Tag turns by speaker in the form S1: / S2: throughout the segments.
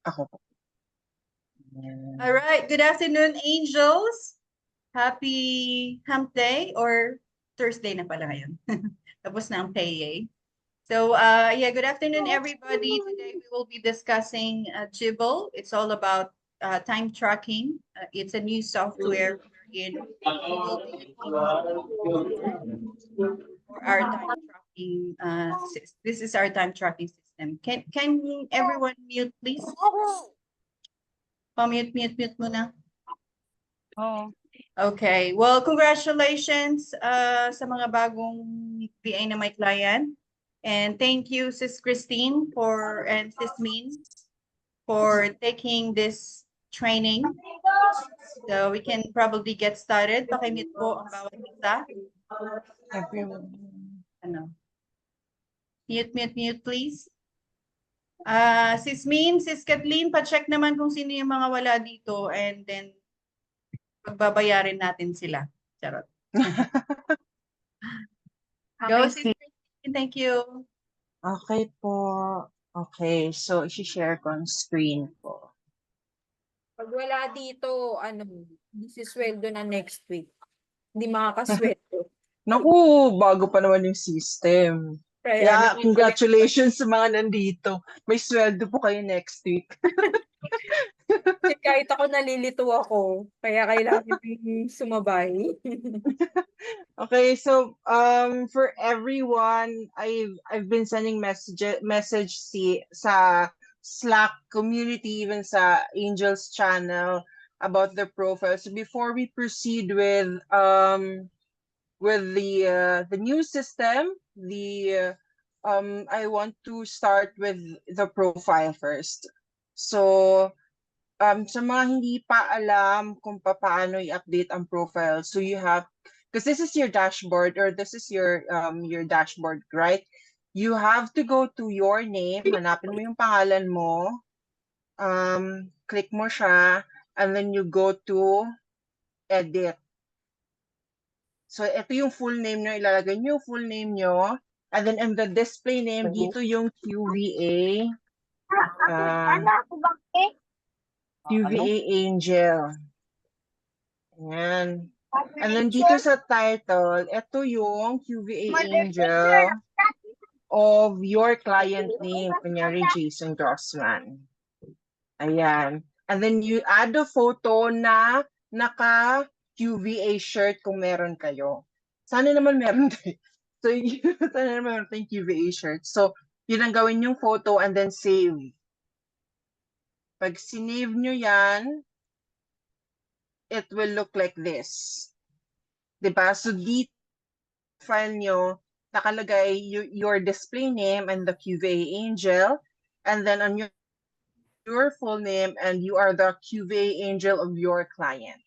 S1: Ako po.
S2: All right. Good afternoon, angels. Happy hump day or Thursday na pala ngayon. Tapos na ang PAA. So, yeah, good afternoon, everybody. Today we will be discussing Jibble. It's all about time tracking. It's a new software wherein we will be for our time tracking. This is our time tracking system. Can everyone mute, please? Mute muna.
S3: Oh.
S2: Okay. Well, congratulations sa mga bagong PA na may client. And thank you, Sis Christine and Sis Min for taking this training. So we can probably get started. Pakimute po ang bawat isa.
S1: Everyone.
S2: Ano? Mute, please. Sis Min, Sis Kathleen, pa-check naman kung sino yung mga wala dito and then pagbabayarin natin sila. Charot. Go, Sis Christine. Thank you.
S1: Okay po. Okay, so i-share ko ang screen ko.
S3: Pag wala dito, hindi si sweldo na next week. Hindi makakasweldo.
S1: Naku, bago pa naman yung system. Kaya congratulations sa mga nandito. May sweldo po kayo next week.
S3: Kahit ako nalilito ako, kaya kailangan sumabay.
S1: Okay, so for everyone, I've been sending message sa Slack community, even sa Angels channel about the profile. So before we proceed with the new system, I want to start with the profile first. So sa mga hindi pa alam kung paano i-update ang profile, so you have, because this is your dashboard or this is your dashboard, right? You have to go to your name, hanapin mo yung pangalan mo, click mo siya, and then you go to edit. So ito yung full name nyo, ilalagay nyo yung full name nyo, and then in the display name, dito yung QVA. QVA Angel. Ayan. And then dito sa title, ito yung QVA Angel of your client name, kunyari Jason Grossman. Ayan. And then you add a photo na naka QVA shirt kung meron kayo. Sana naman meron kayo. So, sana naman meron tayong QVA shirt. So, yun ang gawin yung photo and then save. Pag sinave nyo yan, it will look like this. Diba? So, dito file nyo, nakalagay your display name and the QVA Angel, and then on your full name, and you are the QVA Angel of your client.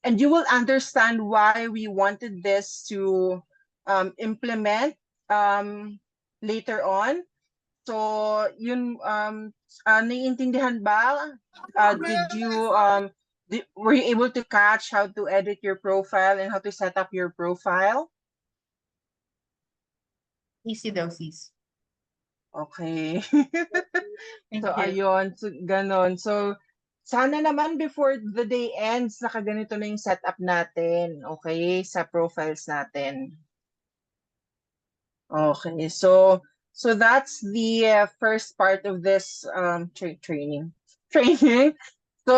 S1: And you will understand why we wanted this to implement later on. So, yun, naiintindihan ba? Were you able to catch how to edit your profile and how to set up your profile?
S2: Easy daw, sis.
S1: Okay.
S2: Thank
S1: So,
S2: you.
S1: ayun. So, ganon. So, sana naman before the day ends, nakaganito na yung setup natin. Okay? Sa profiles natin. Okay. So that's the first part of this training. So,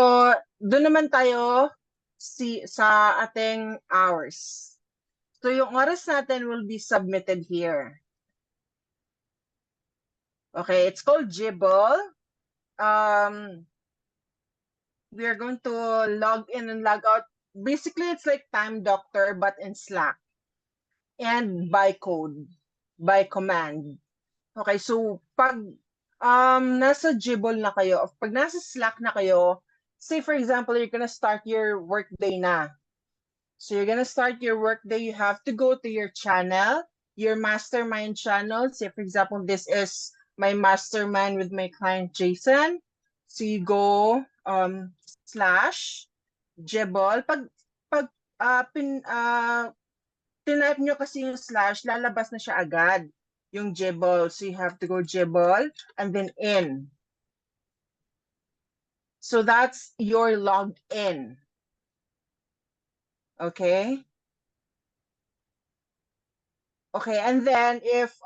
S1: doon naman tayo sa ating hours. So, yung oras natin will be submitted here. Okay, it's called Jibble. We are going to log in and log out. Basically, it's like Time Doctor, but in Slack. And by code, by command. Okay, so pag nasa Jibble na kayo, pag nasa Slack na kayo, say for example, you're gonna start your workday na. So you're gonna start your workday, you have to go to your channel, your mastermind channel. Say for example, this is my mastermind with my client Jason. So you go /Jibble. Tinype nyo kasi yung / lalabas na siya agad yung Jibble. So you have to go Jibble and then in. So that's your logged in. Okay. Okay, and then if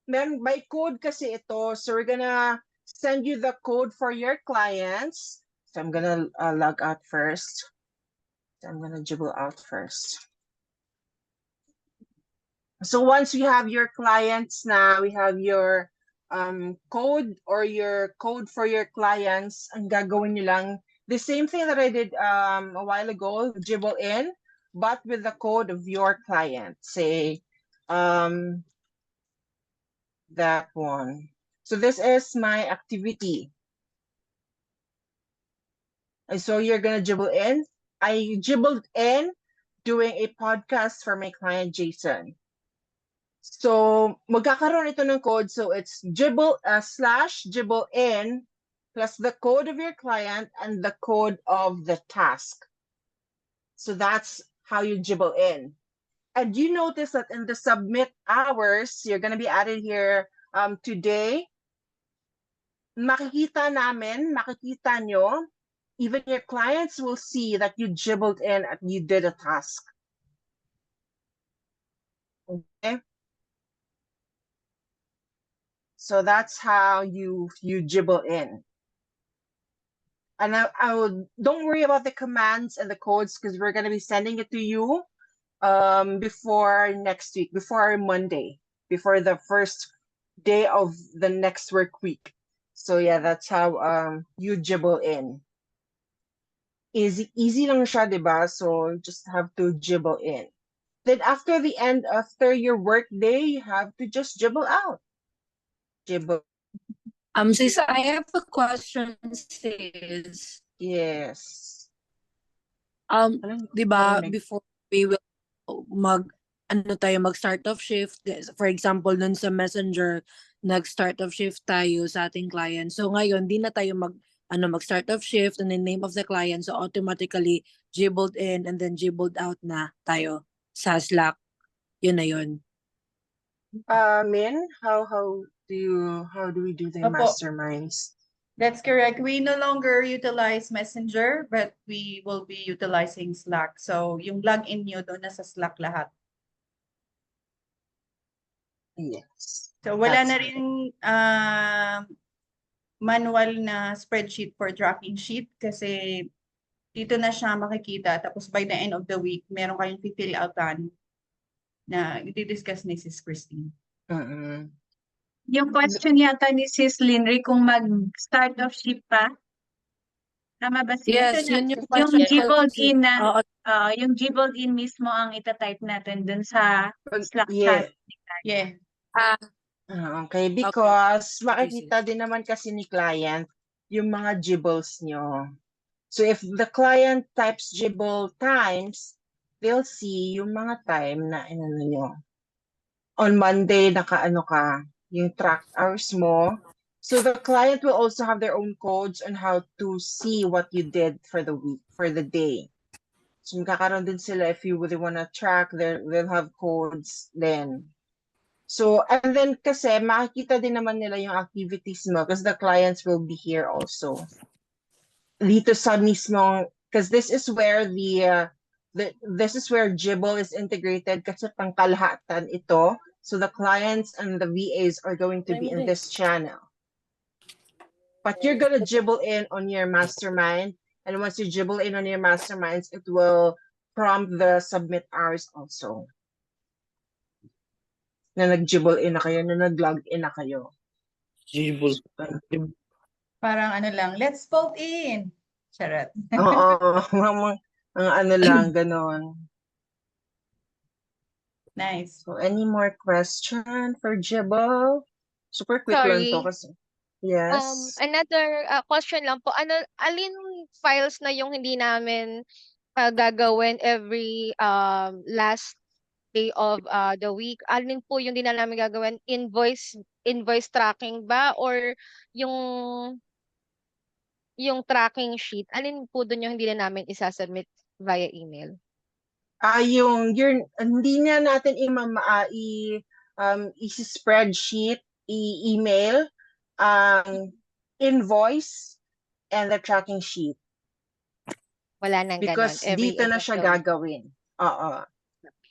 S1: by code kasi ito, so we're gonna send you the code for your clients. So I'm gonna log out first. So I'm gonna dribble out first. So once we have your clients now, we have your code or your code for your clients, ang gagawin nyo lang, the same thing that I did a while ago, dribble in, but with the code of your client. Say, that one. So this is my activity. And so you're gonna dribble in. I dribbled in doing a podcast for my client, Jason. So magkakaroon ito ng code. So it's /dribble in plus the code of your client and the code of the task. So that's how you dribble in. And you notice that in the submit hours, you're gonna be added here today. Makikita nyo, even your clients will see that you dribbled in and you did a task. Okay. So that's how you dribble in. And don't worry about the commands and the codes because we're going to be sending it to you before next week, before Monday, before the first day of the next work week. So yeah, that's how you dribble in. Easy lang siya, diba? So just have to dribble in. Then after your work day, you have to just dribble out. Dribble.
S4: Sis, I have a question, sis.
S1: Yes.
S4: Di ba,
S1: Narinig.
S4: before we will mag-start of shift, for example, nun sa Messenger, nag-start of shift tayo sa ating client. So ngayon, di na tayo mag-start of shift and the name of the client. So automatically, dribbled in and then dribbled out na tayo sa Slack. Yun na yun.
S1: Min, how do we do the
S2: Opo.
S1: masterminds?
S2: That's correct. We no longer utilize Messenger, but we will be utilizing Slack. So yung login nyo doon na sa Slack lahat.
S1: Yes.
S2: So wala
S1: That's
S2: na
S1: right.
S2: rin manual na spreadsheet for tracking sheet kasi dito na siya makikita. Tapos by the end of the week, meron kayong fill outan na i-discuss ni Sis Christine.
S5: Yung question yata ni Sis Linry kung mag-start of shift pa. Tama ba sis?
S4: Yes, yun yung
S5: Yung
S4: question.
S5: dribbled in na,
S4: Oo.
S5: yung dribbled in mismo ang itatype natin dun sa Slack
S1: Yeah.
S5: chat.
S2: Yeah.
S1: Okay, because makikita din naman kasi ni client yung mga dribbles nyo. So if the client types dribble times, they'll see yung mga time na inano nyo. On Monday, nakaano ka, yung track hours mo. So the client will also have their own codes on how to see what you did for the week, for the day. So magkakaroon din sila if you really want to track, they'll have codes then. So, and then kasi makikita din naman nila yung activities mo because the clients will be here also. Dito sa mismong, because this is where this is where Dribble is integrated kasi pangkalahatan ito. So the clients and the VAs are going to be in this channel. But you're gonna dribble in on your mastermind. And once you dribble in on your masterminds, it will prompt the submit hours also. Na nag-dribble in na kayo, na nag-log in na kayo.
S6: Dribble.
S2: Parang ano lang, let's vote in. Charot.
S1: Oo, mga ano lang, ganon.
S2: Nice.
S1: So, any more question for Dribble? Super quick lang to
S7: Sorry.
S1: kasi. Yes.
S7: Another question lang po. Alin files na yung hindi namin gagawin every last day of the week? Alin po yung hindi na namin gagawin? Invoice tracking ba or yung tracking sheet? Alin po doon yung hindi na namin isasubmit via email?
S1: Hindi na natin i-spreadsheet, i-email, invoice, and the tracking sheet
S7: Wala nang ganon.
S1: because
S7: Every
S1: dito na
S7: event
S1: siya
S7: gawin.
S1: gagawin. Oo.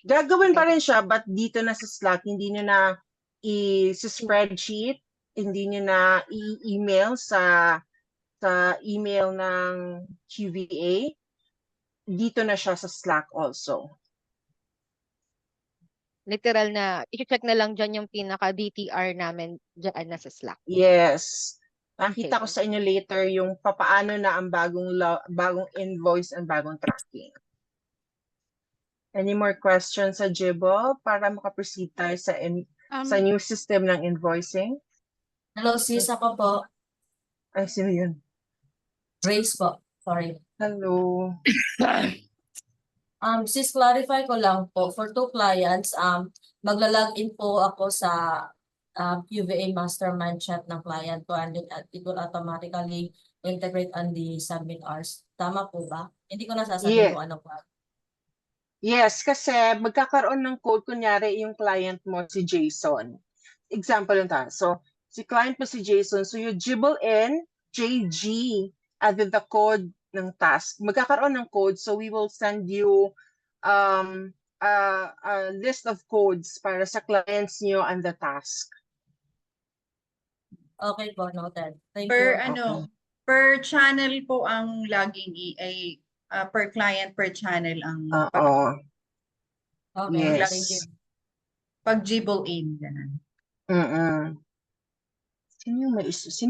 S1: Gagawin pa
S7: Okay.
S1: rin siya, but dito na sa Slack, hindi nyo na i-spreadsheet, hindi nyo na i-email sa email ng QVA. Dito na siya sa Slack also.
S7: Literal na, i-check na lang dyan yung pinaka-DTR namin dyan na sa Slack.
S1: Yes. Nakita ko
S7: Okay.
S1: sa inyo later yung papaano na ang bagong invoice and bagong tracking. Any more questions sa Jibo para makaproceed tayo sa new system ng invoicing?
S6: Hello, sis. Ako po.
S1: Ay, sino yun?
S6: Grace po. Sorry.
S1: Hello.
S6: Sis, clarify ko lang po. For 2 clients, magla-login po ako sa QVA mastermind chat ng client ko and then it will automatically integrate on the submit hours. Tama po ba? Hindi ko nasasabihin
S1: Yeah.
S6: kung ano po.
S1: Yes, kasi magkakaroon ng code, kunyari yung client mo si Jason. Example yun tayo. So, si client mo si Jason, so you dribble in JG and then the code ng task. Magkakaroon ng code, so we will send you a list of codes para sa clients niyo and the task.
S6: Okay po, noted. Thank
S2: Per
S6: you.
S2: per channel po ang logging ay per client per channel ang
S1: Oo.
S6: Okay,
S1: Yes.
S6: thank you.
S2: pag Jibble in ganun.
S1: Sino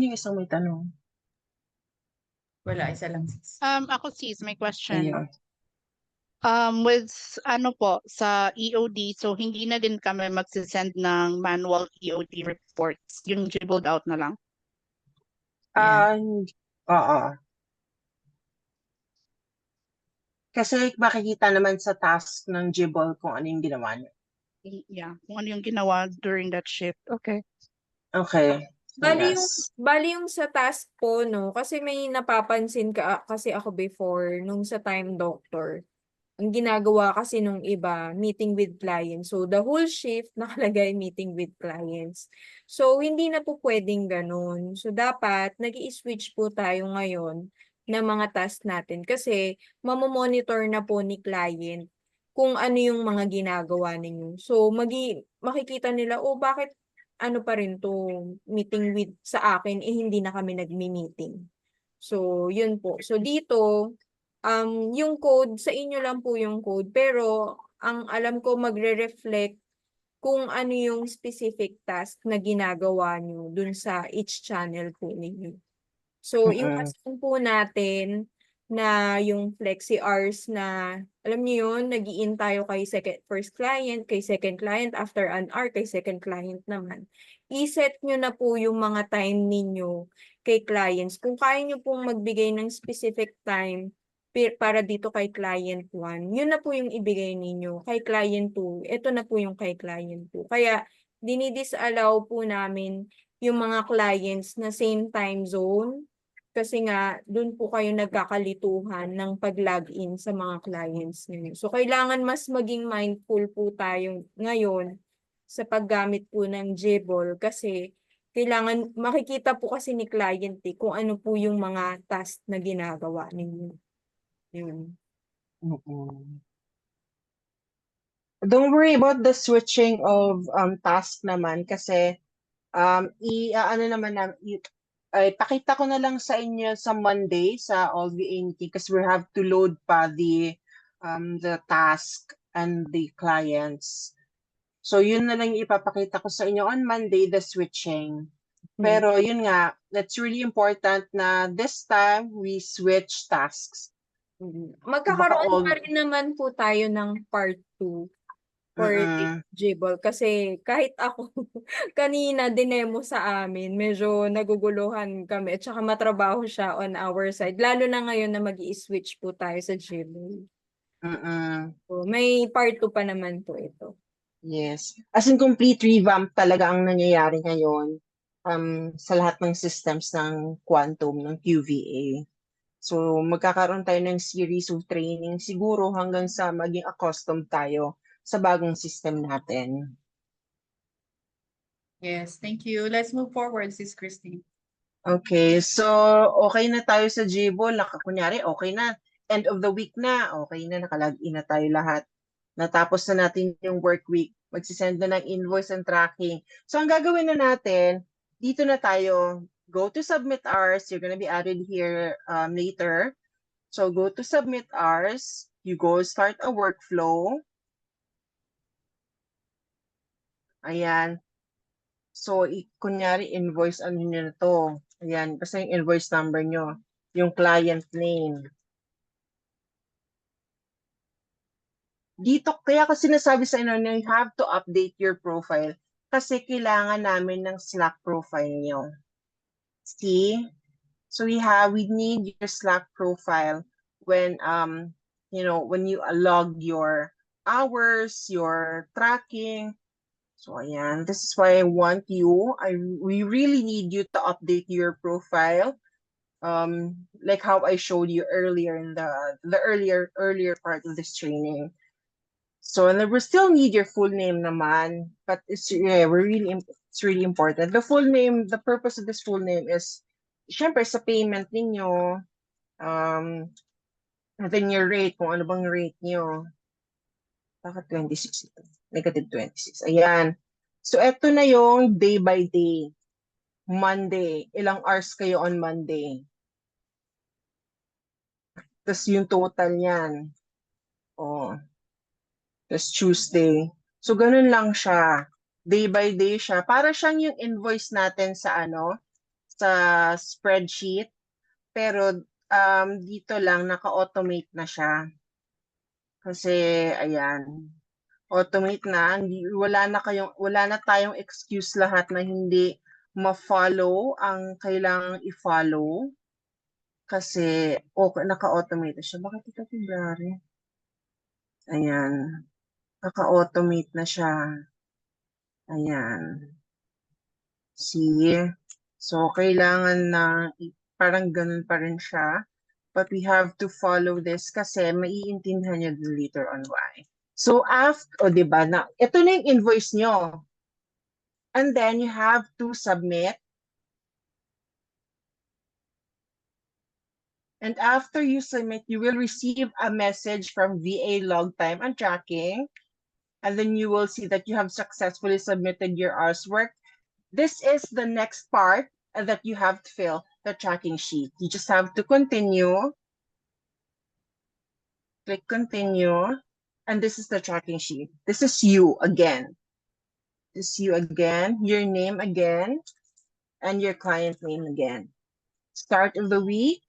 S1: yung isang may tanong?
S2: Wala, isa lang.
S8: Ako sis, may question.
S1: Ayun.
S8: With ano po sa EOD, so hindi na din kami magsisend ng manual EOD reports. Yung dribbled out na lang.
S1: Oo. Kasi makikita naman sa task ng Jibble kung ano yung ginawa niya.
S8: Yeah, kung ano yung ginawa during that shift. Okay.
S1: Okay.
S3: Bali yung sa task po, no? Kasi may napapansin kasi ako before, nung sa Time Doctor. Ang ginagawa kasi nung iba, meeting with clients. So, the whole shift nakalagay meeting with clients. So, hindi na po pwedeng ganun. So, dapat nag-i-switch po tayo ngayon ng mga task natin kasi mamomonitor na po ni client kung ano yung mga ginagawa ninyo. So, makikita nila, oh, bakit ano pa rin to meeting with sa akin, hindi na kami nagmi-meeting. So, yun po. So, dito, yung code, sa inyo lang po yung code, pero ang alam ko magre-reflect kung ano yung specific task na ginagawa nyo dun sa each channel po ninyo. So, yung assign po natin na yung flexi hours na, alam niyo yun, nag-i-in tayo kay first client, kay second client, after an hour, kay second client naman. I-set nyo na po yung mga time ninyo kay clients. Kung kaya nyo pong magbigay ng specific time para dito kay client 1, yun na po yung ibigay ninyo. Kay client 2, ito na po yung kay client 2. Kaya, dinidisallow po namin yung mga clients na same time zone kasi nga, dun po kayo nagkakalituhan ng pag-login sa mga clients ninyo. So, kailangan mas maging mindful po tayo ngayon sa paggamit po ng Jibble kasi kailangan, makikita po kasi ni client kung ano po yung mga task na ginagawa ninyo. Yun.
S1: Don't worry about the switching of task naman kasi pakita ko na lang sa inyo sa Monday sa All VNT kasi we have to load pa the task and the clients. So yun na lang ipapakita ko sa inyo on Monday, the switching. Pero yun nga, that's really important na this time we switch tasks.
S3: Magkakaroon pa rin naman po tayo ng part 2 for Jibble. Kasi kahit ako, kanina dinemo sa amin, medyo naguguluhan kami at saka matrabaho siya on our side. Lalo na ngayon na mag-i-switch po tayo sa Jibble. So, may part 2 pa naman po ito.
S1: Yes. As in complete revamp talaga ang nangyayari ngayon sa lahat ng systems ng Quantum, ng QVA. So, magkakaroon tayo ng series of training siguro hanggang sa maging accustomed tayo sa bagong system natin.
S2: Yes, thank you. Let's move forward, Sis Christine.
S1: Okay, so okay na tayo sa Gbowl. Kunyari, okay na. End of the week na. Okay na, nakalagin na tayo lahat. Natapos na natin yung work week. Magsisend na ng invoice and tracking. So ang gagawin na natin, dito na tayo. Go to submit hours. You're gonna be added here later. So go to submit hours. You go start a workflow. Ayan. So, kunyari, invoice ano nyo na to. Ayan, basta yung invoice number nyo. Yung client name. Dito, kaya ko sinasabi sa inyo na you have to update your profile kasi kailangan namin ng Slack profile nyo. See? So we need your Slack profile when, when you log your hours, your tracking. So ayan, this is why I want you, we really need you to update your profile. Like how I showed you earlier in the earlier part of this training. So and we still need your full name naman, but it's really important. The full name, the purpose of this full name is, syempre sa payment ninyo, and then your rate, kung ano bang rate nyo. Bakit 26 ito? Negative 26. Ayan. So, eto na yung day by day. Monday. Ilang hours kayo on Monday? Tapos yung total niyan. Oh. Tapos Tuesday. So, ganun lang siya. Day by day siya. Para siyang yung invoice natin sa sa spreadsheet. Pero dito lang, naka-automate na siya. Kasi, ayan. Automate na, wala na tayong excuse lahat na hindi ma-follow ang kailangang i-follow. Kasi naka-automate na siya. Bakit ito February? Ayan. Naka-automate na siya. Ayan. See? So, kailangan na parang ganun pa rin siya. But we have to follow this kasi maiintindihan niyo later on why. So, diba, ito na yung invoice nyo. And then you have to submit. And after you submit, you will receive a message from VA Log Time and Tracking. And then you will see that you have successfully submitted your hours work. This is the next part that you have to fill, the tracking sheet. You just have to continue. Click continue. And this is the tracking sheet. This is you again. This is you again, your name again, and your client name again. Start of the week,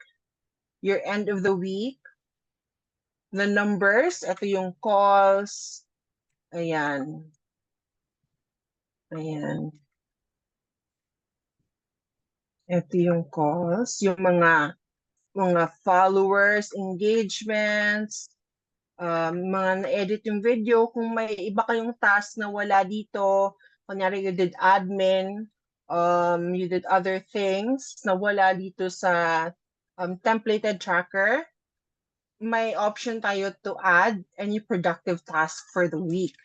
S1: your end of the week, the numbers, ito yung calls, ayan. Ayan. Ito yung calls, yung mga followers, engagements, mga na-edit yung video. Kung may iba kayong task na wala dito, kunyari you did admin, you did other things na wala dito sa templated tracker, may option tayo to add any productive task for the week.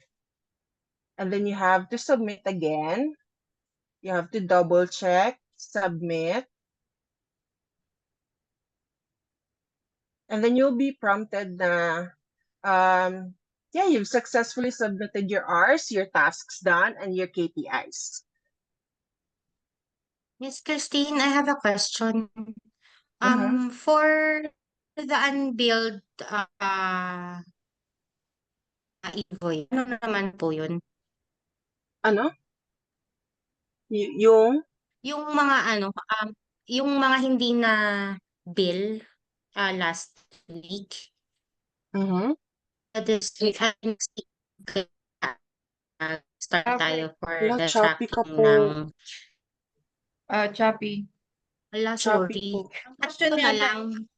S1: And then you have to submit again. You have to double check, submit. And then you'll be prompted na, you've successfully submitted your hours, your tasks done, and your KPIs.
S9: Miss Christine, I have a question.
S1: Mhm.
S9: For the unbilled invoice, ano naman po yun?
S1: Ano? Yung?
S9: Yung mga yung mga hindi na bill last week.
S1: Mhm.
S9: This week, start tayo for
S1: Wala,
S9: the
S1: choppy ka
S9: tracking
S1: po.
S9: ng
S2: Choppy.
S9: Ala,
S1: Choppy
S9: sorry.
S1: po.
S2: Question
S9: Ito na
S2: niya,
S9: lang.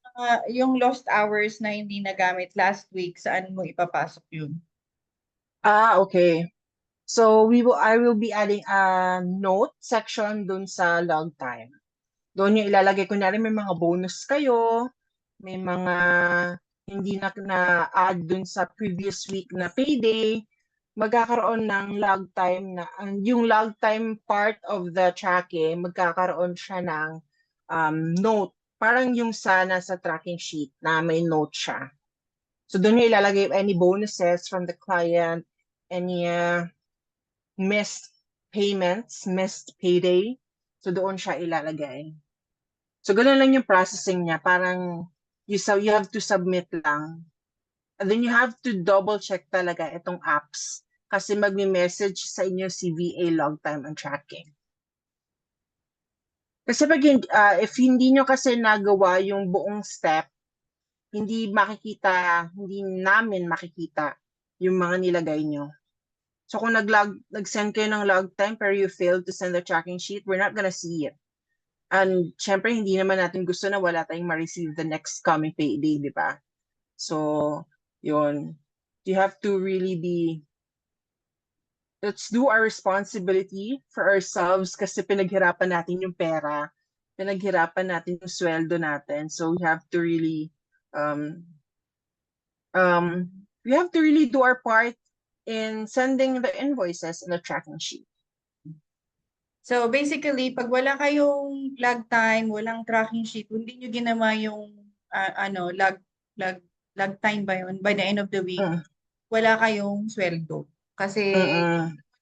S2: yung lost hours na hindi nagamit last week, saan mo ipapasok yun?
S1: Okay. So I will be adding a note section dun sa log time. Doon yung ilalagay, kunyari may mga bonus kayo, may mga hindi na-add dun sa previous week na payday, magkakaroon ng log time na, yung log time part of the tracking, magkakaroon siya ng note. Parang yung nasa tracking sheet na may note siya. So doon niya ilalagay any bonuses from the client, any missed payments, missed payday. So doon siya ilalagay. So ganoon lang yung processing niya. Parang you have to submit lang. And then you have to double check talaga itong apps kasi magme-message sa inyo si VA log time and tracking. Kasi pag if hindi nyo kasi nagawa yung buong step, hindi namin makikita yung mga nilagay nyo. So kung nag-send kayo ng log time pero you failed to send the tracking sheet, we're not gonna see it. And syempre, hindi naman natin gusto na wala tayong ma-receive the next coming payday, di ba? So, yun. You have to really let's do our responsibility for ourselves kasi pinaghirapan natin yung pera, pinaghirapan natin yung sweldo natin. So we have to really do our part in sending the invoices and the tracking sheet.
S2: So basically, pag wala kayong log time, walang tracking sheet, hindi nyo ginawa yung log time ba yun? By the end of the week, wala kayong sweldo. Kasi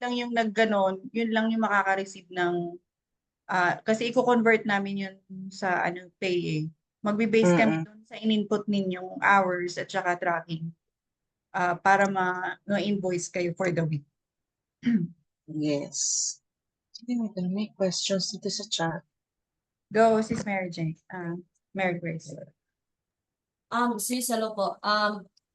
S2: lang yung nagganon, yun lang yung makaka-receive ng kasi i-convert namin yun sa pay. Magbe-base kami doon sa in-input ninyong hours at saka tracking para ma-invoice kayo for the week.
S1: Yes. May questions dito sa chat.
S2: Go, Sis Mary Jane. Mary Grace.
S6: Sis, hello po.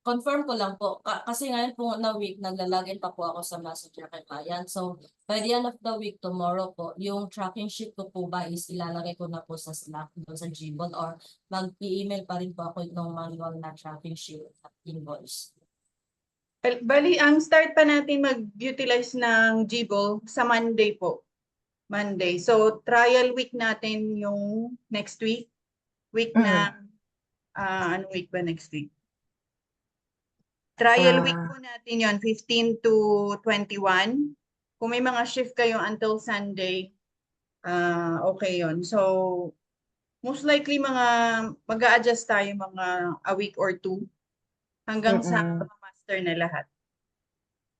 S6: Confirm ko lang po. Kasi ngayon po na week, naglalagin pa po ako sa Messenger kay client. So, by the end of the week, tomorrow po, yung tracking sheet ko po ba is ilalagay ko na po sa Slack doon sa Gboard or mag-email pa rin po ako ng manual na tracking sheet at invoice.
S2: Bali, ang start pa natin mag-utilize ng Gboard sa Monday po. Monday. So, trial week natin yung next week. Week na, ano week ba next week? Trial week po natin yon 15 to 21. Kung may mga shift kayo until Sunday, okay yon. So, most likely mag-a-adjust tayo mga a week or two hanggang sa master na lahat.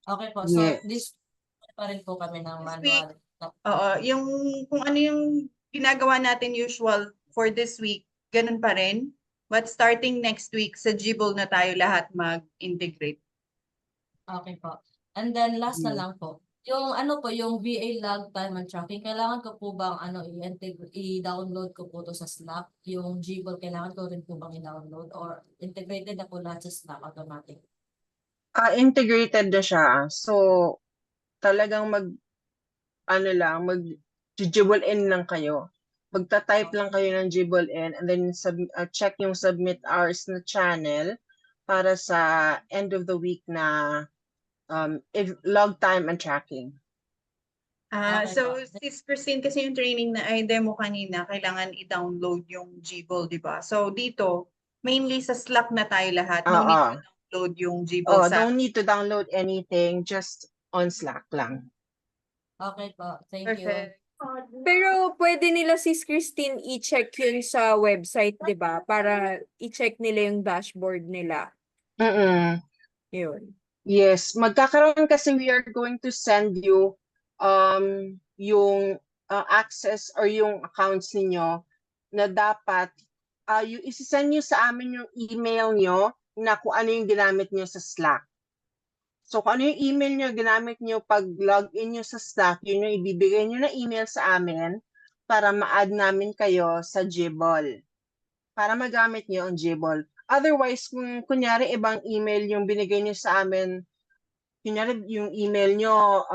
S6: Okay po. So, this pa rin po kami ng manual.
S2: Oo, yung kung ano yung ginagawa natin usual for this week, ganun pa rin. But starting next week, sa Gboard na tayo lahat mag-integrate.
S6: Okay po. And then last na lang po. Yung yung VA log time and tracking, kailangan ko po bang i-download ko po to sa Slack? Yung Gboard, kailangan ko rin po bang i-download or integrated na po lahat sa Slack automatic?
S1: Integrated na siya. So, talagang mag-Gboard in lang kayo. Magta-type lang kayo ng Gboard in and then check yung submit hours na channel para sa end of the week na log time and tracking.
S2: So, Sis Christine, kasi yung training na ay demo kanina, kailangan i-download yung Gboard, di ba? So, dito, mainly sa Slack na tayo lahat. No need to download yung Gboard
S1: No need to download anything, just on Slack lang.
S6: Okay po. Thank you.
S2: Perfect.
S3: Pero pwede nila Sis Christine i-check yun sa website, di ba? Para i-check nila yung dashboard nila. Yun.
S1: Yes, magkakaroon kasi we are going to send you yung access or yung accounts ninyo na dapat isi-send nyo sa amin yung email nyo na kung ano yung ginamit nyo sa Slack. So kung ano yung email nyo ginamit nyo pag login nyo sa Slack, yun yung ibibigay nyo na email sa amin para ma-add namin kayo sa Gboard. Para magamit nyo ang Gboard. Otherwise, kung kunyari ibang email yung binigay nyo sa amin, kunyari yung email nyo,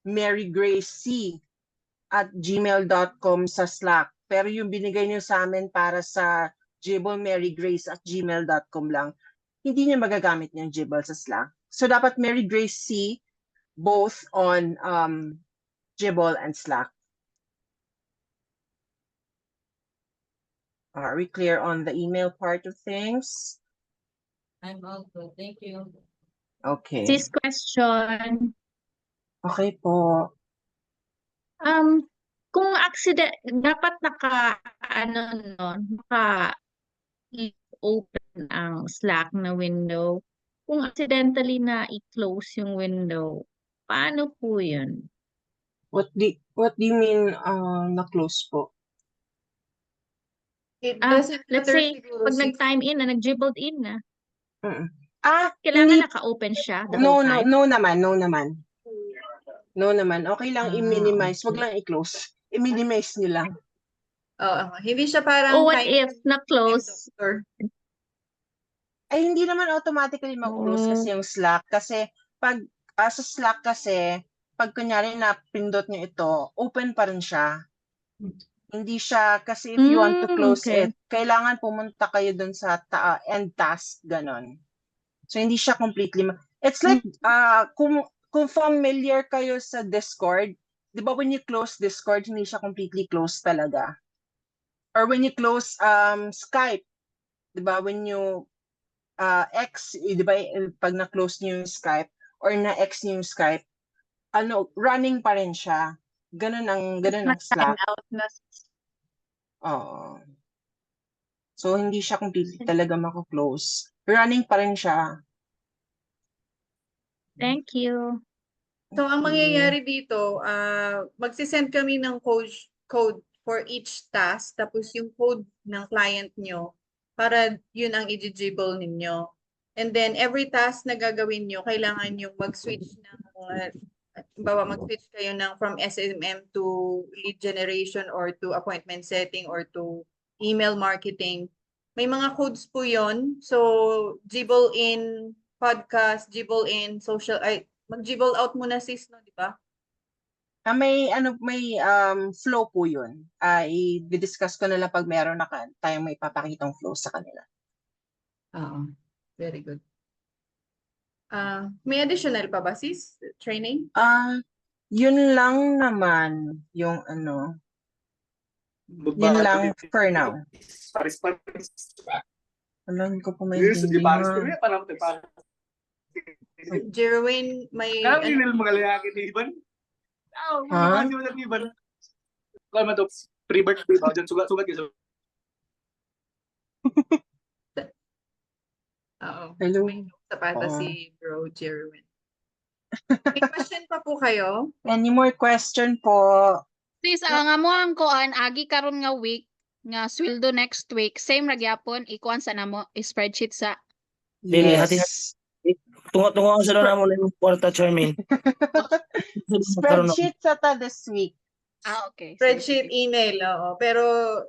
S1: marygrace@gmail.com sa Slack. Pero yung binigay nyo sa amin para sa Gboard, marygrace@gmail.com lang, hindi nyo magagamit yung Gboard sa Slack. So dapat Mary Grace C both on Gboard and Slack. Are we clear on the email part of things?
S6: I'm all good. Thank you.
S1: Okay.
S5: This question.
S1: Okay po.
S5: kung accident, dapat ano, no, open ang Slack na window. Kung accidentally na i-close yung window, paano po yun?
S1: What do you mean na-close po?
S2: It
S5: Let's
S2: matter
S5: say,
S2: siguro
S5: pag
S2: si-
S5: nag-time in na, nag-dribbled in na,
S1: Mm.
S5: kailangan
S1: Hindi.
S5: naka-open siya the
S1: No,
S5: whole
S1: no,
S5: time?
S1: no naman, no naman. No naman. Okay lang i-minimize. Wag
S5: Okay.
S1: lang i-close. I-minimize nyo lang.
S2: Oo, hindi siya parang
S5: O what
S2: time
S5: if na-close?
S2: doctor.
S1: Ay, hindi naman automatically mag-close kasi yung Slack. Kasi pag sa Slack kasi, pag kunyari na pindot nyo ito, open pa rin siya. Hindi siya, kasi if you want to close
S5: Okay.
S1: it, kailangan pumunta kayo dun sa end task, ganon. So, hindi siya completely, it's like, kung familiar kayo sa Discord, di ba when you close Discord, hindi siya completely closed talaga. Or when you close Skype, di ba when you di ba pag na-close niyo yung Skype or na-X niyo yung Skype, running pa rin siya. Ganun ang
S5: Mag-time
S1: Slack.
S5: out na.
S1: Oo. So, hindi siya completely talaga mako-close. Running pa rin siya.
S5: Thank you.
S2: So, ang
S1: Okay.
S2: mangyayari dito, magsisend kami ng code for each task, tapos yung code ng client nyo, para yun ang i-jibble ninyo. And then, every task na gagawin nyo, kailangan nyo mag-switch ng, mag-switch kayo ng from SMM to lead generation or to appointment setting or to email marketing. May mga codes po yon. So, jibble in podcast, jibble in social, mag-jibble out muna sis, no, di ba?
S1: May flow po yun. I-discuss ko na lang pag meron na tayong may papakitang flow sa kanila.
S2: Oo. Very good. May additional pa ba sis? Training?
S1: Yun lang naman yung yun lang for now. Alam ko po may hindi na.
S2: Jerwin, may Oo.
S1: Hello.
S2: May sapata
S1: Oo.
S2: si bro Jerwin. May question pa po kayo?
S1: Any more question po?
S10: Sis, nga mo ang kuan agi karon nga week nga sweldo next week same ra gyapon ikuan sa namo spreadsheet sa
S11: Dili,
S1: Yes.
S11: tungo sa doon mo yung kwarta, Charmaine.
S1: Spreadsheet sa this week.
S10: okay.
S2: Spreadsheet, email, oo. Pero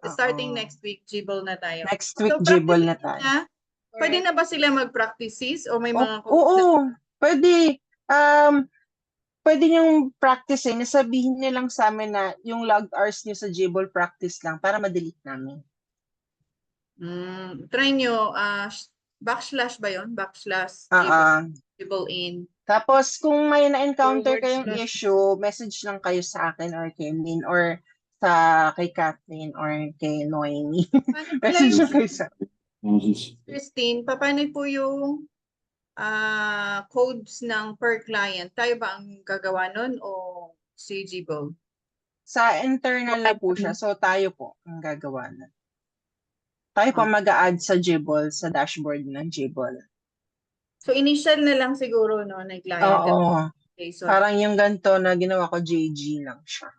S2: starting
S1: Oo.
S2: next week, Jibble na tayo.
S1: Next week,
S2: So,
S1: Jibble na
S2: practice
S1: tayo.
S2: Pwede na ba sila mag-practice sis? O may mga
S1: Oo, pwede. Pwede niyong practice nasabihin niyo lang sa amin na yung log hours niyo sa Jibble practice lang para ma-delete namin.
S2: Try nyo, backslash ba yun? Backslash Jibble in.
S1: Tapos kung may na-encounter kayong issue, message lang kayo sa akin or kay Min or kay Kathleen or kay Noemi. Message lang kayo sa
S2: Christine, paano po yung codes ng per client? Tayo ba ang gagawa nun o si Jibble?
S1: Sa internal na po siya, so tayo po ang gagawa na. Tayo po mag-a-add sa Jibble, sa dashboard ng Jibble.
S2: So initial na lang siguro no, na client.
S1: Oo.
S2: Okay, so
S1: Parang yung ganito na ginawa ko, JG lang siya.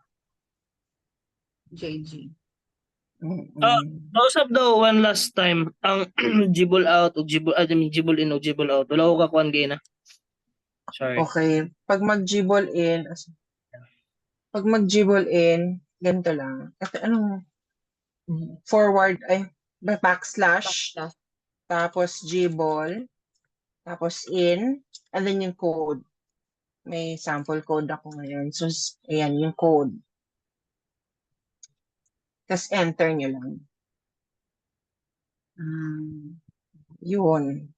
S2: JG.
S11: Usap daw one last time ang Jibble out o Jibble in o Jibble out. Wala ko kakuan gay na. Sorry.
S1: Okay. Pag mag-Jibble in, ganito lang. Ito, forward, backslash, tapos Jibble, tapos in, and then yung code. May sample code ako ngayon. So, ayan, yung code. Tapos enter nyo lang. Yun.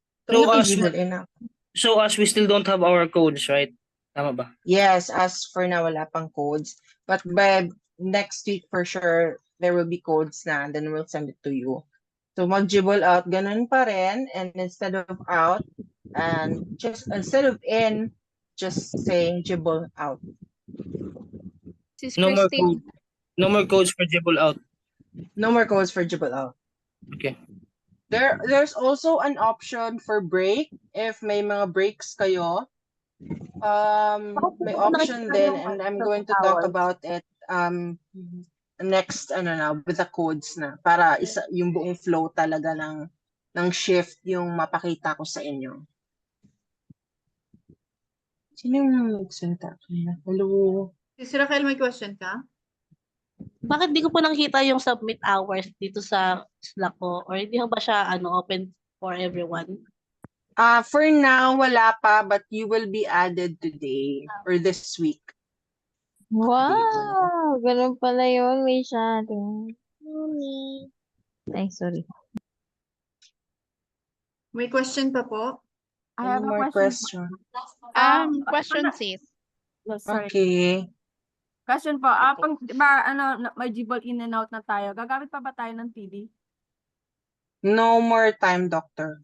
S11: So as we still don't have our codes, right? Tama ba?
S1: Yes, as for now, wala pang codes. But by next week, for sure, there will be codes na, and then we'll send it to you. So mag-Jibble out, ganun pa rin. And instead of out, and just instead of in, just saying Jibble out.
S10: Sis
S11: No more
S10: Christine,
S11: code. No more codes for Jibble out.
S1: No more codes for Jibble out.
S11: Okay.
S1: There's also an option for break if may mga breaks kayo. May option din, and I'm going to talk about it next with the codes na para yung buong flow talaga ng shift yung mapakita ko sa inyo. Sino yung nagsalita? Hello.
S2: Si Raquel, may question ka?
S12: Bakit di ko po nakita yung submit hours dito sa Slack ko? Or hindi ba siya open for everyone?
S1: For now, wala pa, but you will be added today or this week.
S13: Wow! Ganun pala yun, may shadow. Ay, sorry.
S2: May question pa po?
S10: I have
S1: Any
S10: a
S1: more
S10: question.
S8: Question sis.
S10: Sorry.
S1: Okay.
S10: Question po, pag diba, may Jibble in and out na tayo, gagamit pa ba tayo ng TD?
S1: No more time, doctor.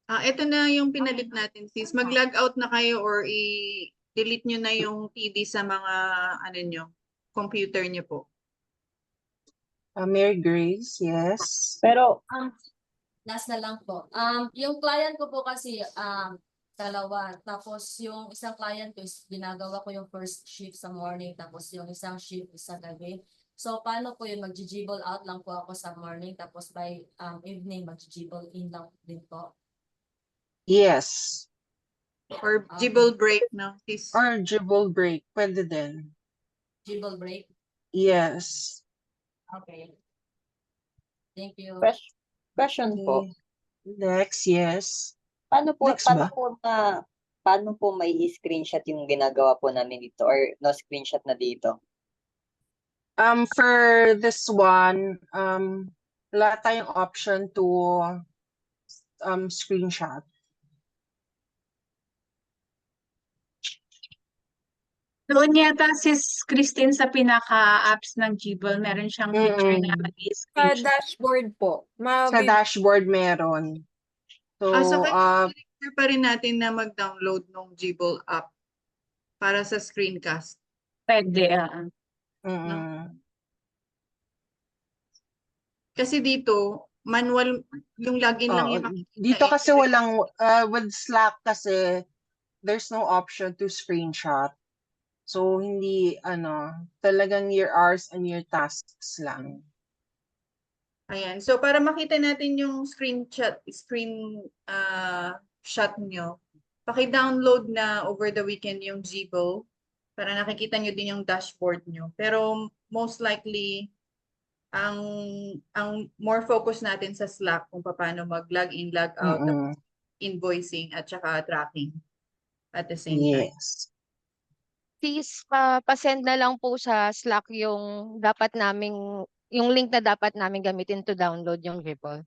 S2: Ito na yung pinalit natin, sis. Mag-log out na kayo or i-delete nyo na yung TD sa mga computer nyo po.
S1: Mary Grace, yes.
S6: Pero last na lang po. Yung client ko po kasi dalawa. Tapos yung isang client ko is ginagawa ko yung first shift sa morning, tapos yung isang shift sa gabi. So paano po yun? Mag-jibble out lang po ako sa morning, tapos by evening mag-jibble in lang din po.
S1: Yes.
S2: Or Jibble break, no? Sis.
S1: Or Jibble break, pwede din.
S6: Jibble break?
S1: Yes.
S6: Okay. Thank you.
S14: Question po.
S1: Next, yes.
S14: Paano po,
S1: Next
S14: paano
S1: ba?
S14: po paano po may screenshot yung ginagawa po namin dito or no screenshot na dito?
S1: For this one, wala tayong option to screenshot.
S5: Doon yata sis Christine sa pinaka-apps ng Jibble, meron siyang feature na
S3: Sa
S5: mag-screenshot.
S3: dashboard po.
S1: Sa dashboard meron. So,
S2: So require pa rin natin na mag-download ng Jibble app para sa screencast.
S5: Pwede,
S2: Kasi dito, manual, yung login lang yung makikita.
S1: dito kasi walang, with Slack kasi, there's no option to screenshot. So, hindi, talagang your hours and your tasks lang.
S2: Ayan. So, para makita natin yung screenshot nyo, paki-download na over the weekend yung Jibble para nakikita nyo din yung dashboard nyo. Pero, most likely, ang more focus natin sa Slack kung paano mag-log in, log out, invoicing, at saka tracking at the same time.
S1: Yes.
S7: Please, pa-send na lang po sa Slack yung link na dapat namin gamitin to download yung Jibble.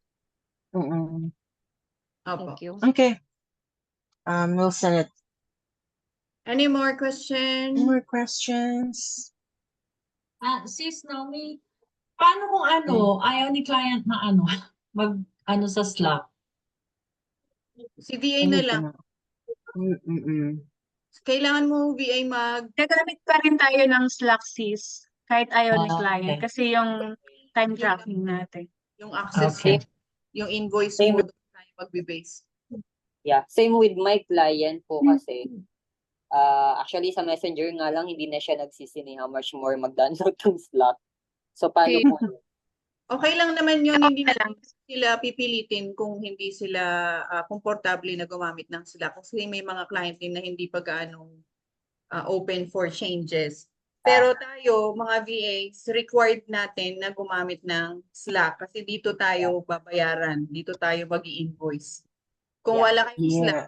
S7: Thank you.
S1: Okay. We'll send it.
S2: Any more questions?
S1: Any more questions?
S15: Sis Naomi, paano kung ayaw ni client na mag sa Slack?
S2: Si VA na lang. Kailangan mo VA
S5: Gagamit pa rin tayo ng Slack sis, kahit ayaw ni client.
S15: Okay.
S5: Kasi yung time tracking natin.
S2: Yung access, yung invoice mo doon tayo magbe-base.
S14: Yeah, same with my client po kasi actually sa Messenger nga lang hindi na siya nagsisini how much more mag-download ng Slack. So paano po?
S2: Okay lang naman yun, hindi na lang sila pipilitin kung hindi sila komportable na gumamit ng Slack. Kasi may mga client din na hindi pa gaano open for changes. Pero tayo, mga VAs, required natin na gumamit ng Slack kasi dito tayo babayaran, dito tayo mag-i-invoice. Kung wala kayong Slack,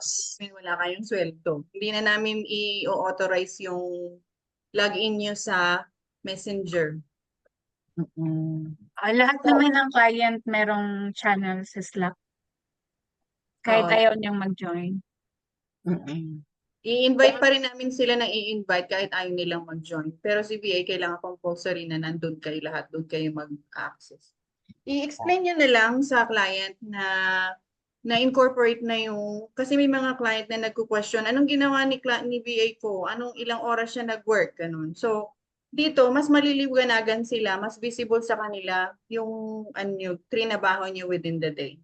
S2: wala kayong sweldo. Hindi na namin i-authorize yung login nyo sa Messenger.
S5: Lahat naman ng client merong channel sa Slack. Kahit ayaw niyang mag-join.
S2: I-invite pa rin namin sila na i-invite kahit ayaw nilang mag-join. Pero si VA kailangan compulsory na nandun kayo lahat, doon kayo mag-access. I-explain nyo na lang sa client na incorporate na yung, kasi may mga client na nagko-question, anong ginawa ni VA ko? Ilang oras siya nag-work? Ganun. So, dito, mas maliliwanagan sila, mas visible sa kanila yung trinabaho nyo within the day.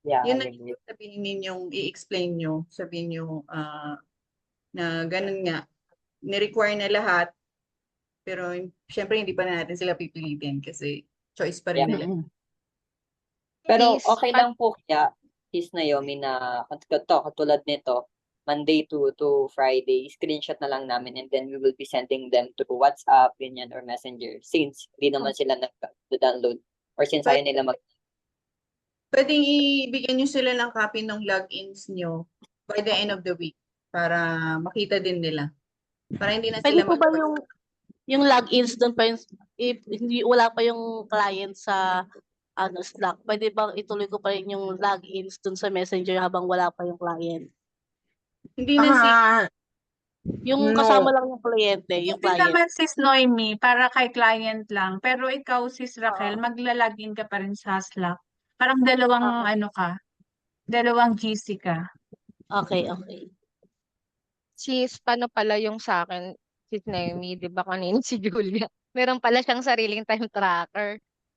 S14: Yeah,
S2: Yun
S14: I
S2: ang
S14: agree.
S2: sabihin ninyong i-explain nyo, sabihin nyo na ganun nga, ni-require na lahat, pero syempre hindi pa natin sila pipilitin kasi choice pa rin
S14: Yeah.
S2: nila.
S14: Pero
S7: Sis,
S14: okay lang po kaya, Sis Naomi, na katulad nito, Monday to Friday, screenshot na lang namin and then we will be sending them to WhatsApp, ganyan, or Messenger since hindi naman sila nag-download or since ayaw nila mag...
S2: Pwedeng ibigyan nyo sila ng copy ng logins nyo by the end of the week para makita din nila. Para hindi na
S12: Pwede
S2: sila
S12: po ba yung logins doon pa yung, if hindi wala pa yung client sa Slack, pwede bang ituloy ko pa rin yung logins doon sa Messenger habang wala pa yung client?
S2: Hindi na
S12: Yung
S1: No.
S12: kasama lang yung kliyente, yung
S5: Pwede
S12: client.
S5: naman sis Noemi, para kay client lang. Pero ikaw sis Raquel, maglalagin ka pa rin sa Slack. Parang dalawang dalawang GC ka.
S12: Okay.
S7: sis, paano pala yung sa akin, sis Naomi, di ba kanina si Julia? Meron pala siyang sariling time tracker.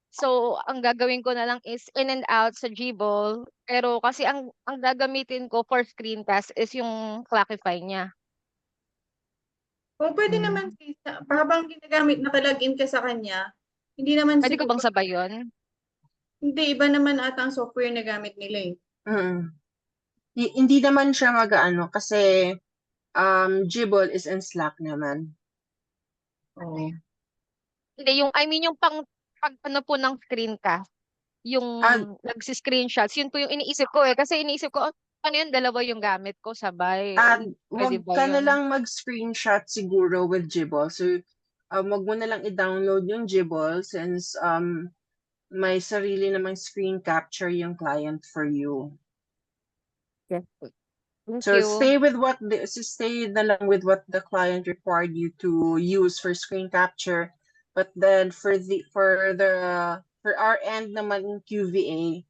S7: So, ang gagawin ko na lang is in and out sa Gbowl. Pero kasi ang gagamitin ko for screencast is yung Clockify niya.
S2: O pwede naman sis, habang ginagamit, nakalagin ka sa kanya, hindi naman
S7: Pwede ko
S2: siguro,
S7: bang sabay yun?
S2: hindi, iba naman ata ang software na gamit nila eh.
S1: Hindi naman siya mag-ano kasi Gbowl is in Slack naman.
S2: Oo.
S7: Hindi, I mean yung pag ano po ng screencast, yung nagsi-screenshots, yun po yung iniisip ko eh. Kasi iniisip ko, ano yun, dalawa yung gamit ko sabay. Pwede
S1: Wag
S7: ba
S1: ka na
S7: yun?
S1: lang mag-screenshot siguro with Gbowl. So, wag mo na lang i-download yung Gbowl since may sarili namang screen capture yung client for you.
S7: Yes. Thank
S1: So
S7: you.
S1: stay na lang with what the client required you to use for screen capture. But then for our end naman in QVA,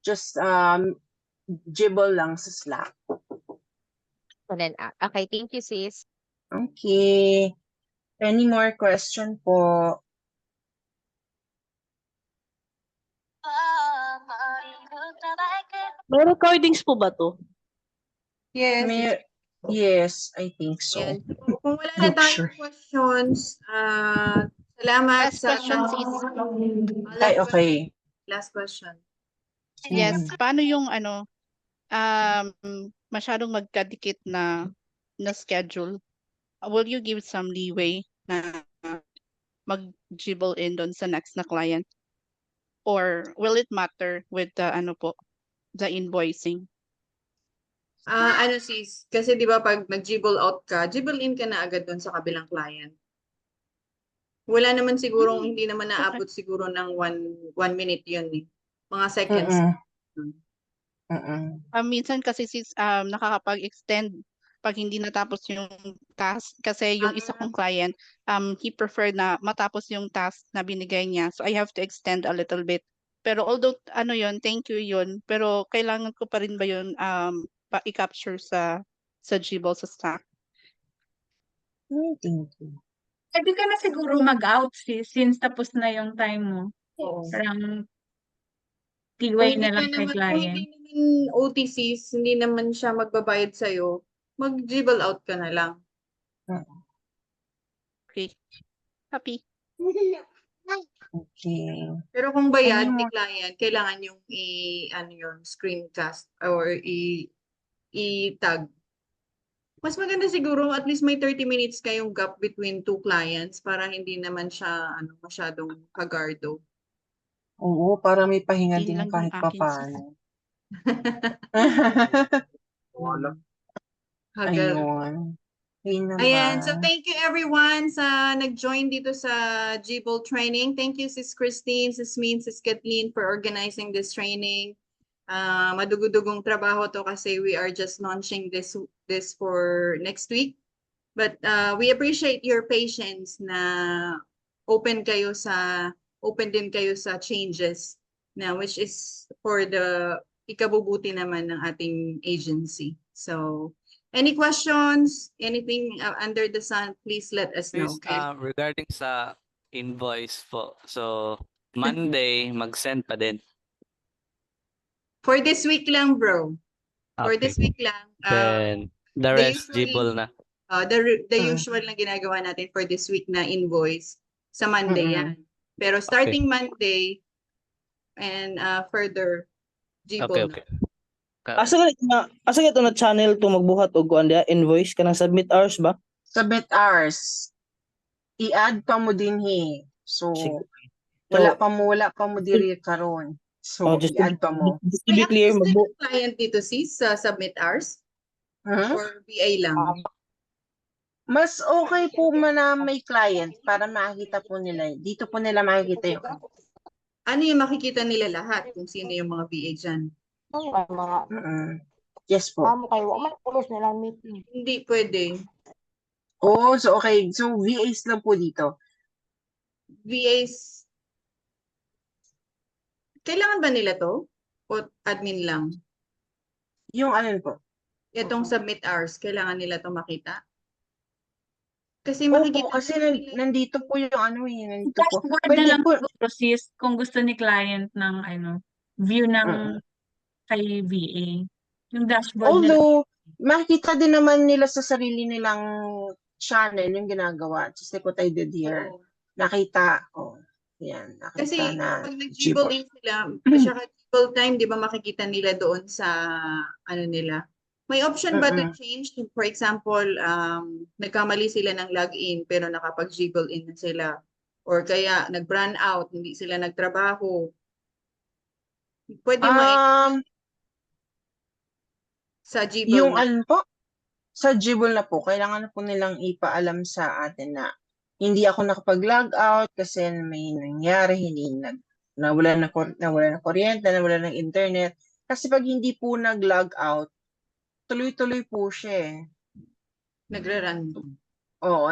S1: just Gbowl lang sa Slack.
S7: Okay, thank you sis.
S1: Okay. Any more question po?
S12: May recordings po ba to?
S2: Yes.
S1: Yes, I think so.
S2: Yan. So, kung wala na
S1: Not
S2: tayong
S1: sure.
S2: questions, salamat
S8: Last
S2: sa...
S8: question, sis.
S1: Ay, okay.
S2: Last question.
S8: Yes, paano yung masyadong magkadikit na schedule? Will you give some leeway na mag-Gbowl in doon sa next na client? Or will it matter with the the invoicing?
S2: Sis, kasi di ba pag nag-Gbowl out ka, Gbowl in ka na agad doon sa kabilang client. Wala naman sigurong, hindi naman naabot siguro ng one minute yun eh. Mga seconds.
S8: Minsan kasi sis, nakakapag-extend pag hindi natapos yung task kasi yung isa kong client, he preferred na matapos yung task na binigay niya. So I have to extend a little bit. Pero although yun, thank you yun, pero kailangan ko pa rin ba yun i-capture sa Gbowl sa Slack?
S1: Thank you.
S5: Pwede ka na siguro mag-out sis, since tapos na yung time mo.
S2: Oo.
S5: Parang
S2: Kung
S5: tiway
S2: hindi
S5: na lang
S2: ka
S5: kay
S2: naman, kung
S5: client.
S2: hindi naman OTCs, hindi naman siya magbabayad sa'yo, mag-Gbowl out ka na lang.
S8: Okay. Happy.
S1: Okay.
S2: Pero kung bayad
S1: Any
S2: ni
S1: more?
S2: client, kailangan yung screencast or i-tag. Mas maganda siguro at least may 30 minutes kayong gap between two clients para hindi naman siya masyadong kagardo.
S1: Oo, para may pahinga din
S8: Lang
S1: kahit
S8: yung akin, sis.
S1: papaano.
S2: Hagar.
S1: Ayun. Ayun
S2: Ayan, so
S1: naman.
S2: thank you everyone sa nag-join dito sa Gbowl training. Thank you Sis Christine, Sis Min, Sis Kathleen for organizing this training. Madugudugong trabaho to kasi we are just launching this for next week. But we appreciate your patience na open din kayo sa changes na which is for the ikabubuti naman ng ating agency. So Any questions? Anything under the sun, please let us know.
S16: Miss,
S2: Okay?
S16: regarding sa invoice po. So, Monday, mag-send pa din.
S2: For this week lang, bro. For
S16: Okay.
S2: this week lang.
S16: Then, the
S2: the
S16: rest, Jibol na.
S2: The usual na ginagawa natin for this week na invoice sa Monday yan. Pero starting Monday and further, Gbowl
S16: Okay.
S11: Asa ka na channel to magbuhat og kuan dia invoice kanang submit hours ba?
S1: Submit hours. I-add pa mo din So,
S11: Sige.
S1: wala pa mo diri karon. So,
S11: just
S1: i-add pa mo.
S11: to be clear,
S2: client dito sis sa submit hours
S1: Huh?
S2: or BA lang?
S1: Mas okay po na may client para makita po nila. Dito po nila makikita yung
S2: Ano yung makikita nila lahat kung sino yung mga BA dyan?
S1: Yes po.
S2: Hindi pwede.
S1: Oh, so okay. So, VAs lang po dito.
S2: VAs, kailangan ba nila to? O admin lang?
S1: Yung ano po?
S2: Itong submit hours, kailangan nila to makita? Kasi
S1: Opo,
S2: makikita
S1: kasi nandito po yung nandito po.
S5: Dashboard na
S1: Pwede
S5: lang
S1: po.
S5: siguro, sis, kung gusto ni client ng view ng kay VA. Yung dashboard na lang.
S1: Although, makikita din naman nila sa sarili nilang channel yung ginagawa. Just like what I did here. Nakita, yan, nakita
S2: Kasi
S1: na
S2: pag nag-Gbowl in sila, saka Gbowl time, di ba makikita nila doon sa nila. May option ba to change? For example, nagkamali sila ng login pero nakapag-Gbowl in na sila. Or kaya nag-run out, hindi sila nagtrabaho. Pwede sa Gbowl
S1: yung
S2: na.
S1: po? Sa Gbowl na po, kailangan na po nilang ipaalam sa atin na hindi ako nakapag-log out kasi may nangyari, nawala na kuryente, nawala ng internet. Kasi pag hindi po nag-log out, tuloy-tuloy po siya.
S2: Nagra-run.
S1: Oo,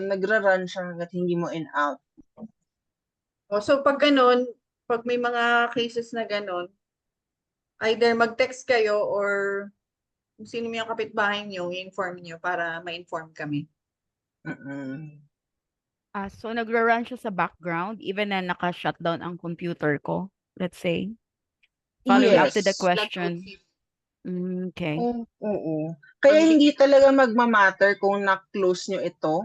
S1: nagra-run siya hanggat hindi mo in-out.
S2: So pag ganun, pag may mga cases na ganun, either mag-text kayo or kung sino yung kapitbahay nyo, i-inform nyo para ma-inform kami.
S17: So nagra-run siya sa background even na naka-shutdown ang computer ko, let's say. Following up to the question. Okay.
S1: Oo. Kaya hindi talaga magmamatter kung na-close nyo ito.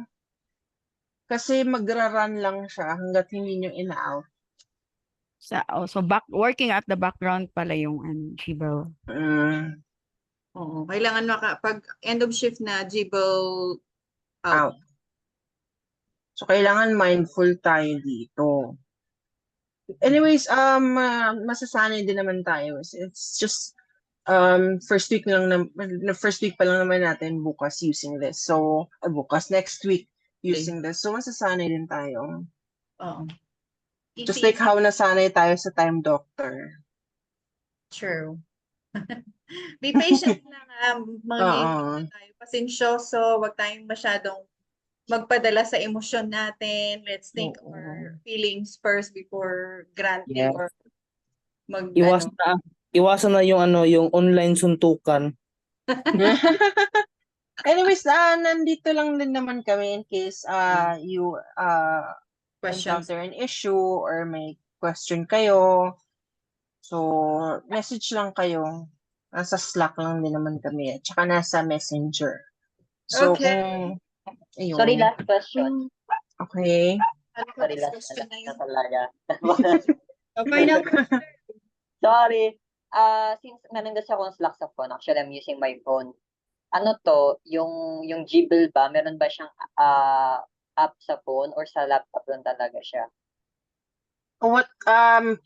S1: Kasi magra-run lang siya hanggat hindi nyo in-out.
S17: So working at the background pala yung Gbowl.
S2: Oo. Kailangan pag end of shift na Gbowl out.
S1: So, kailangan mindful tayo dito. Anyways, masasanay din naman tayo. It's just first week pa lang naman natin bukas using this. So, next week using this. So, masasanay din tayo.
S2: Oo.
S1: Just like how nasanay tayo sa Time Doctor.
S2: True. Be patient lang. Tayo pasensyoso. Huwag tayong masyadong magpadala sa emosyon natin. Let's think our feelings first before granting or
S11: Iwasan na yung online suntukan.
S1: Anyways, nandito lang din naman kami in case you encounter an issue or may question kayo. So, message lang kayo. Nasa Slack lang din naman kami. At saka nasa Messenger. So, ayun.
S14: Sorry, last question.
S1: Okay.
S14: Sorry, last talaga. Sorry. Since meron kasi akong Slack sa phone, actually I'm using my phone. Yung Gbowl ba, meron ba siyang app sa phone or sa laptop lang talaga siya?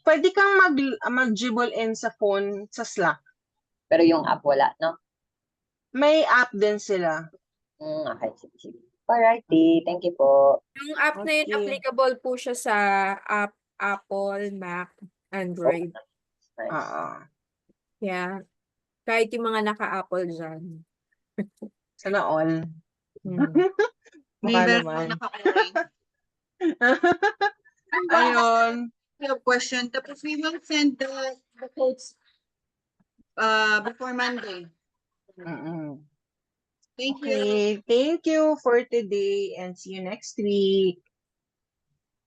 S1: Pwede kang mag-Gbowl in sa phone sa Slack.
S14: Pero yung app wala, no?
S1: May app din sila.
S14: Okay, sige. Alrighty, thank you po.
S3: Yung app na yun, applicable po siya sa Apple, Mac, Android.
S14: Nice.
S3: Yeah. Kahit yung mga naka-Apple dyan.
S1: Sana all.
S2: Baka naman.
S1: Ayun.
S2: Question. Tapos we will send the codes before Monday.
S1: Mm-mm.
S2: Thank you.
S1: Okay, thank you for today and see you next week.